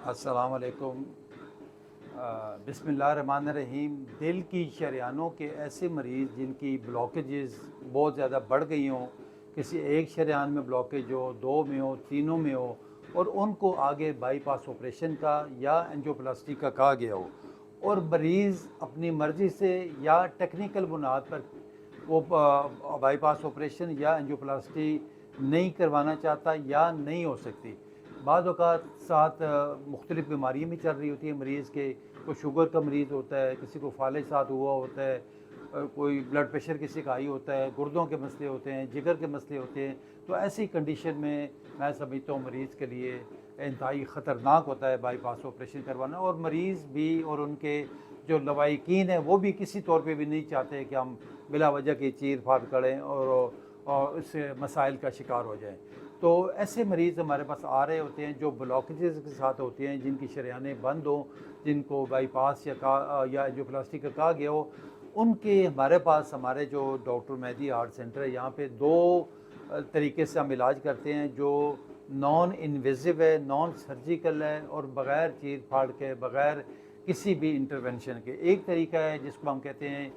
अस्सलाम वालेकुम। बिस्मिल्लाहिर्रहमानिर्रहीम। दिल की शरियानों के ऐसे मरीज़ जिनकी ब्लॉकेजेस बहुत ज़्यादा बढ़ गई हों, किसी एक शरियान में ब्लॉकेज हो, दो में हो, तीनों में हो, और उनको आगे बाईपास ऑपरेशन का या एंजियोप्लास्टी का कहा गया हो, और मरीज़ अपनी मर्ज़ी से या टेक्निकल बुनियाद पर वो बाईपास ऑपरेशन या एंजियोप्लास्टी नहीं करवाना चाहता या नहीं हो सकती। बाद औक़ात साथ मुख्तलिफ़ बीमारियाँ भी चल रही होती हैं मरीज़ के। कोई शुगर का मरीज़ होता है, किसी को फालिज साथ हुआ होता है, कोई ब्लड प्रेशर किसी का हाई होता है, गुर्दों के मसले होते हैं, जिगर के मसले होते हैं। तो ऐसी कंडीशन में मैं समझता हूँ मरीज़ के लिए इंतहाई ख़तरनाक होता है बाईपास ऑपरेशन करवाना, और मरीज़ भी और उनके जो लवाहिकीन हैं वो भी किसी तौर पे भी नहीं चाहते कि हम बिला वजह की चीर फाड़ करें और उससे मसाइल का शिकार हो जाएँ। तो ऐसे मरीज़ हमारे पास आ रहे होते हैं जो ब्लॉकेजेस के साथ होते हैं, जिनकी शरेयानें बंद हों, जिनको बाईपास या एंजियोप्लास्टी का कहा गया हो। उनके हमारे पास हमारे जो डॉक्टर मेहदी हार्ट सेंटर है, यहाँ पे दो तरीके से हम इलाज करते हैं जो नॉन इन्वेजिव है, नॉन सर्जिकल है, और बग़ैर चीर फाड़ के, बग़ैर किसी भी इंटरवेंशन के। एक तरीका है जिसको हम कहते हैं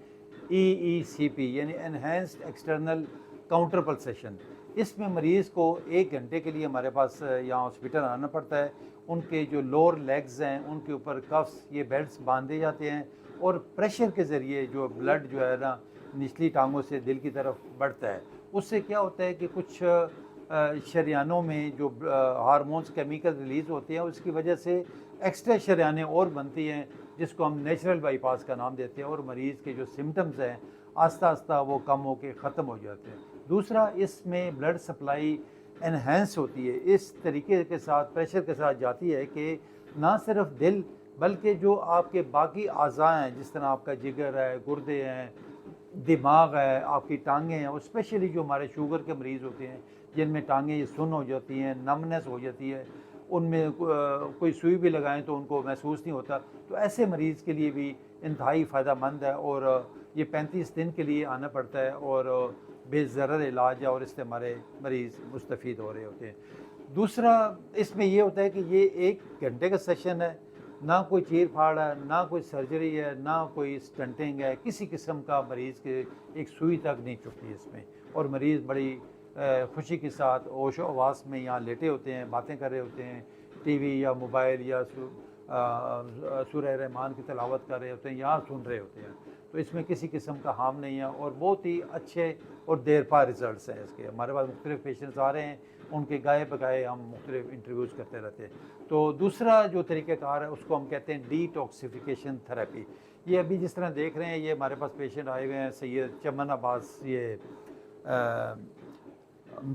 EECP, यानी एनहेंस्ड एक्सटर्नल काउंटर पल्सेशन। इसमें मरीज़ को 1 घंटे के लिए हमारे पास यहाँ हॉस्पिटल आना पड़ता है। उनके जो लोअर लेग्स हैं उनके ऊपर कफ्स, ये बेल्ट्स बांधे जाते हैं, और प्रेशर के ज़रिए जो ब्लड जो है ना निचली टांगों से दिल की तरफ बढ़ता है। उससे क्या होता है कि कुछ शरियानों में जो हार्मोन्स केमिकल रिलीज़ होते हैं, उसकी वजह से एक्स्ट्रा शरियानें और बनती हैं, जिसको हम नेचुरल बाईपास का नाम देते हैं, और मरीज़ के जो सिम्पटम्स हैं आस्ता आस्ता वो कम होके ख़त्म हो जाते हैं। दूसरा, इसमें ब्लड सप्लाई एनहेंस होती है, इस तरीके के साथ प्रेशर के साथ जाती है कि ना सिर्फ दिल बल्कि जो आपके बाकी अज़ा हैं, जिस तरह आपका जिगर है, गुर्दे हैं, दिमाग है, आपकी टांगें हैं, और स्पेशली जो हमारे शुगर के मरीज़ होते हैं जिनमें टांगें ये सुन्न हो जाती हैं, नमनेस हो जाती है, उनमें कोई सुई भी लगाएं तो उनको महसूस नहीं होता। तो ऐसे मरीज़ के लिए भी इंतहाई फ़ायदेमंद है, और ये 35 दिन के लिए आना पड़ता है, और बेज़रर इलाज है, और इससे हमारे मरीज़ मुस्तफ़ीद हो रहे होते हैं। दूसरा, इसमें ये होता है कि ये 1 घंटे का सेशन है, ना कोई चीर-फाड़ है, ना कोई सर्जरी है, ना कोई स्टंटिंग है, किसी किस्म का मरीज़ के एक सुई तक नहीं चुभती है इसमें, और मरीज़ बड़ी खुशी के साथ होशो-हवास में यहाँ लेटे होते हैं, बातें कर रहे होते हैं, टीवी या मोबाइल या सूरह रहमान की तिलावत कर रहे होते हैं, यहाँ सुन रहे होते हैं। तो इसमें किसी किस्म का हार्म नहीं है, और बहुत ही अच्छे और देर पा रिज़ल्ट्स हैं इसके। हमारे पास मुख्तलिफ़ पेशेंट्स आ रहे हैं, उनके गाए बगाए हम मुख्तलिफ़ इंटरव्यूज़ करते रहते हैं। तो दूसरा जो तरीक़ेकार है उसको हम कहते हैं डिटॉक्सिफ़िकेशन थेरेपी। ये अभी जिस तरह देख रहे हैं, ये हमारे पास पेशेंट आए हुए हैं सैयद चमन अब्बास, ये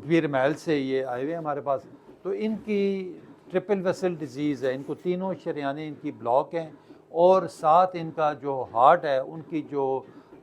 पीर महल से ये आए हुए हैं हमारे पास। तो इनकी ट्रिपल वेसल डिज़ीज़ है, इनको तीनों शरियानें इनकी ब्लॉक हैं, और साथ इनका जो हार्ट है उनकी जो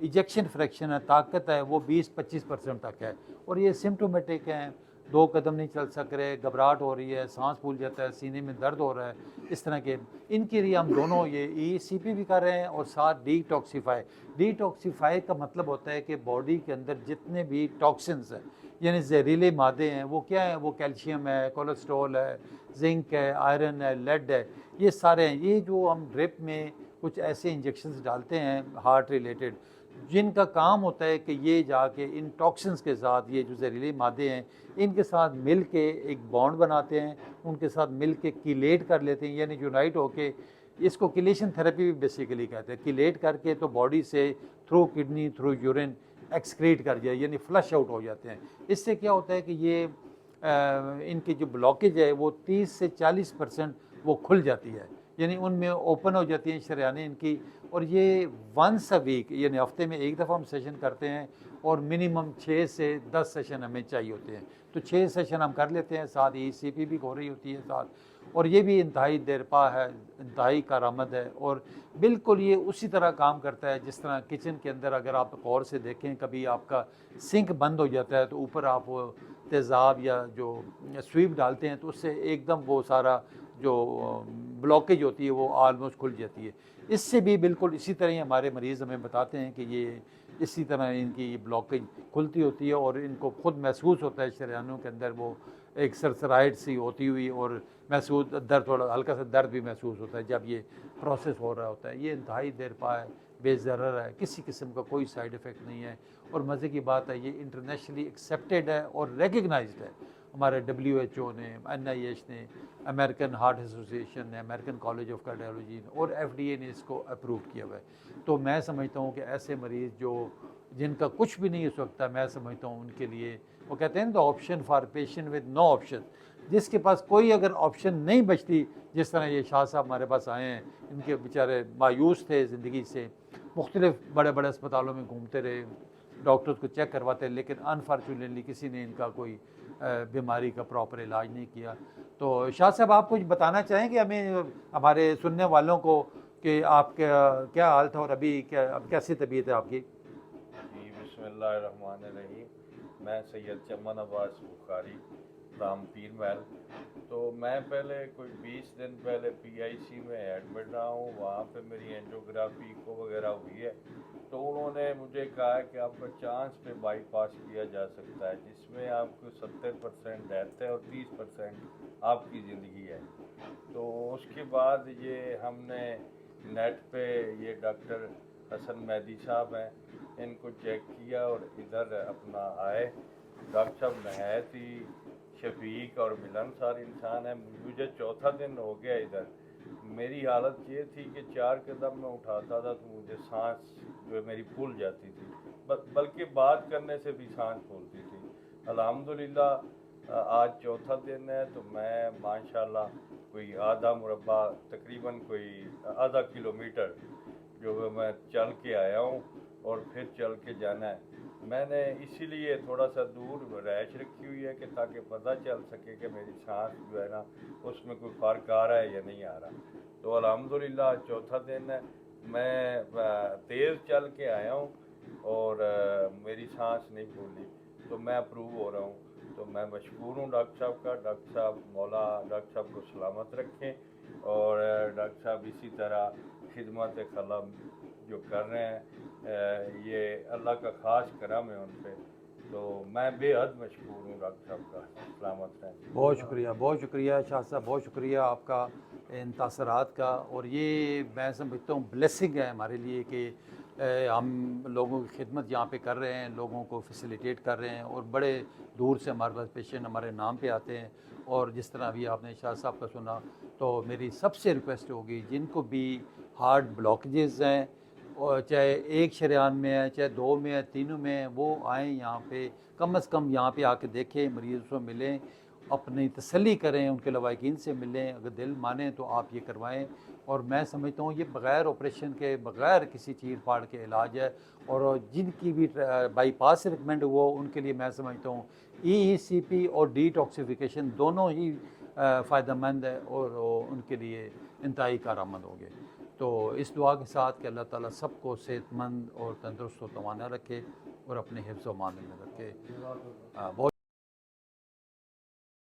इजेक्शन फ्रैक्शन है, ताकत है, वो 20-25% तक है, और ये सिम्प्टोमेटिक हैं। 2 कदम नहीं चल सक रहे, घबराहट हो रही है, सांस फूल जाता है, सीने में दर्द हो रहा है, इस तरह के। इनके लिए हम दोनों ये ECP भी कर रहे हैं, और साथ डिटॉक्सिफ़ाई। डिटॉक्सिफ़ाई का मतलब होता है कि बॉडी के अंदर जितने भी टॉक्सिन्स हैं, यानी जहरीले मादे हैं, वो क्या हैं? वो कैल्शियम है, कोलेस्ट्रॉल है, जिंक है, आयरन है, लेड है, ये सारे हैं। ये जो हम ड्रिप में कुछ ऐसे इंजेक्शंस डालते हैं हार्ट रिलेटेड, जिनका काम होता है कि ये जाके इन टॉक्सिन्स के साथ, ये जो जहरीले मादे हैं, इनके साथ मिल के एक बॉन्ड बनाते हैं, उनके साथ मिल के कीलेट कर लेते हैं, यानी यूनाइट होके। इसको किलेशन थेरेपी भी बेसिकली कहते हैं। कीलेट करके तो बॉडी से through kidney, through urine excrete कर जाए, यानी फ्लश आउट हो जाते हैं। इससे क्या होता है कि ये इनकी जो ब्लॉकेज है वो 30 से 40% वो खुल जाती है, यानी उनमें ओपन हो जाती हैं शरियानें इनकी। और ये वंस अ वीक, यानी हफ्ते में 1 दफ़ा हम सेशन करते हैं, और मिनिमम 6 से 10 सेशन हमें चाहिए होते हैं। तो 6 सेशन हम कर लेते हैं, साथ ECP भी हो रही होती है साथ, और ये भी इंतहाई देरपा है, इंतहाई कारआमद है, और बिल्कुल ये उसी तरह काम करता है जिस तरह किचन के अंदर अगर आप गौर से देखें, कभी आपका सिंक बंद हो जाता है तो ऊपर आप वो तेज़ाब या जो स्वीप डालते हैं, तो उससे एकदम वो सारा जो ब्लॉकेज होती है वो आलमोस्ट खुल जाती है। इससे भी बिल्कुल इसी तरह ही हमारे मरीज़ हमें बताते हैं कि ये इसी तरह इनकी ये ब्लॉकेज खुलती होती है और इनको खुद महसूस होता है शरीयानों के अंदर वो एक सरसराहट सी होती हुई, और महसूस दर्द, थोड़ा हल्का सा दर्द भी महसूस होता है जब ये प्रोसेस हो रहा होता है। ये इंतहाई देर पा है, बेज़रर है, किसी किस्म का कोई साइड इफ़ेक्ट नहीं है, और मज़े की बात है ये इंटरनेशनली एक्सेप्टेड है और रिकग्नाइज्ड है। हमारे WHO ने, NIH ने, अमेरिकन हार्ट एसोसिएशन ने, अमेरिकन कॉलेज ऑफ कार्डियोलॉजी ने और FDA ने इसको अप्रूव किया हुआ है। तो मैं समझता हूँ कि ऐसे मरीज़ जो जिनका कुछ भी नहीं हो सकता, मैं समझता हूँ उनके लिए वो कहते हैं the option for patient with no option, जिसके पास कोई अगर ऑप्शन नहीं बचती, जिस तरह ये शाह साहब हमारे पास आए हैं, इनके बेचारे मायूस थे ज़िंदगी से, मुख्तलिफ बड़े बड़े अस्पतालों में घूमते रहे, डॉक्टर्स को चेक करवाते, लेकिन अनफॉर्चुनेटली किसी ने इनका कोई बीमारी का प्रॉपर इलाज नहीं किया। तो शाह साहब आप कुछ बताना चाहेंगे हमें, हमारे सुनने वालों को, कि आपका क्या हाल था और अभी क्या, अब कैसी तबीयत है आपकी? जी बिस्मिल्लाहिर्रहमानिर्रहीम। मैं सैयद चमन अब्बास बुखारी राम पीर महल। तो मैं पहले कोई 20 दिन पहले PIC में एडमिट रहा हूँ। वहाँ पे मेरी एंजियोग्राफी को वगैरह हुई है। तो उन्होंने मुझे कहा है कि आपका चांस पे बाईपास किया जा सकता है, जिसमें आपको 70% डेथ है और 30% आपकी ज़िंदगी है। तो उसके बाद ये हमने नेट पे, ये डॉक्टर हसन मेहदी साहब हैं, इनको चेक किया और इधर अपना आए। डॉक्टर साहब नहायत ही शफीक और मिलनसार इंसान है। मुझे चौथा दिन हो गया इधर। मेरी हालत ये थी कि 4 कदम में उठाता था तो मुझे सांस जो है मेरी फूल जाती थी, बल्कि बात करने से भी सांस फूलती थी। अल्हम्दुलिल्लाह आज चौथा दिन है, तो मैं माशाल्लाह कोई आधा मुरब्बा, तकरीबन कोई आधा किलोमीटर जो है मैं चल के आया हूँ और फिर चल के जाना है। मैंने इसीलिए थोड़ा सा दूर रैश रखी हुई है कि ताकि पता चल सके कि मेरी सांस जो है ना उसमें कोई फ़र्क आ रहा है या नहीं आ रहा। तो अल्हम्दुलिल्लाह चौथा दिन है, मैं तेज़ चल के आया हूँ और मेरी सांस नहीं फूली, तो मैं अप्रूव हो रहा हूँ। तो मैं मशकूर हूँ डॉक्टर साहब का। डॉक्टर साहब, मौला डॉक्टर साहब को सलामत रखें, और डॉक्टर साहब इसी तरह खिदमत खलम जो कर रहे हैं, ये अल्लाह का ख़ास करम है उन पर। तो मैं बेहद मशकूर हूँ डॉक्टर साहब का। सलामत रहें। बहुत शुक्रिया, बहुत शुक्रिया शाह साहब, बहुत शुक्रिया आपका इन तासरात का। और ये मैं समझता हूँ ब्लेसिंग है हमारे लिए कि हम लोगों की खिदमत यहाँ पे कर रहे हैं, लोगों को फैसिलिटेट कर रहे हैं, और बड़े दूर से हमारे पास पेशेंट हमारे नाम पे आते हैं। और जिस तरह अभी आपने शाह साहब का सुना, तो मेरी सबसे रिक्वेस्ट होगी जिनको भी हार्ट ब्लॉकेजेस हैं, और चाहे एक शरेयान में है, चाहे 2 में है, तीनों में है, वो आएँ यहाँ पे, कम से कम यहाँ पे आके देखें, मरीज़ से मिलें, अपनी तसल्ली करें, उनके लवाकिन से मिलें, अगर दिल माने तो आप ये करवाएं। और मैं समझता हूँ ये बग़ैर ऑपरेशन के, बग़ैर किसी चीर फाड़ के इलाज है। और जिनकी भी बाईपास से रिकमेंड हुआ उनके लिए मैं समझता हूँ ECP और डिटॉक्सिफिकेशन दोनों ही फ़ायदेमंद है, और उनके लिए इंतहाई कारआमद होंगे। तो इस दुआ के साथ कि अल्लाह ताला सबको सेहतमंद और तंदुरुस्त व तवाना रखे और अपने हिफ्ज़ व मान में रखे। बहुत